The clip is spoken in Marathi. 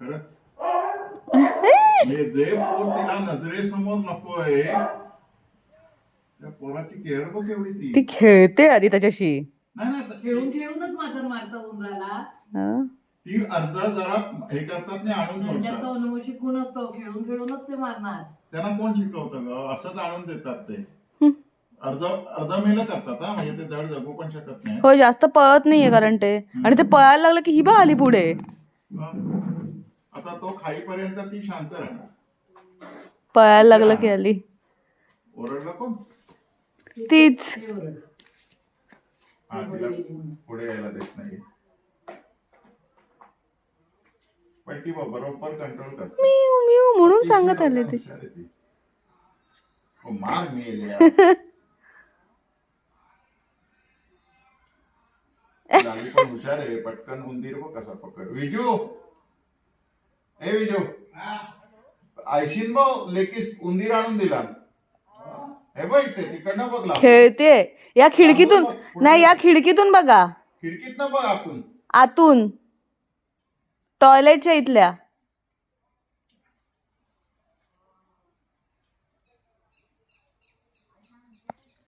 खरंच जे पोर तिला नजरेसमोर नकोय त्या पोराची केअर बघ एवढी ती खेळते आधी त्याच्याशी. नाही ना खेळून खेळूनच माझं मारतं उंबराला. ती अर्धा जरा हे करतात नाही आणून त्यांच्यात सोडतात. तो अनुभव शिकून असतो, खेळून खेळूनच ते मारणार. त्यांना कोण शिकवतं ग? असंच आणून देतात ते. अर्धा मेलं करतात हा, म्हणजे ते जड जगू पण शकत नाही. हो, जास्त पळत नाहीये कारण ते. आणि ते पळायला लागलं की ही बा आली पुढे. आता तो खाईपर्यंत ती शांत राहणार. पळायला लागलं की आली. ओरडलं कोण? तीच. हा, तिला पुढे यायला देत नाही. पण ती बरोबर कंट्रोल करते. म्यू म्यू म्हणून सांगत आले ते. मार मिळेल. पण हुशार आहे, पटकन उंदीर बघ कसा पकड. विजू, ए विजू, आयशीन भाऊ लेकीस उंदीर आणून दिला. हे बघ इथे तिकडनं बघ. खेळते या खिडकीतून. नाही, या खिडकीतून बघा. खिडकीत न बघ आतून. आतून टॉयलेटच्या इथल्या.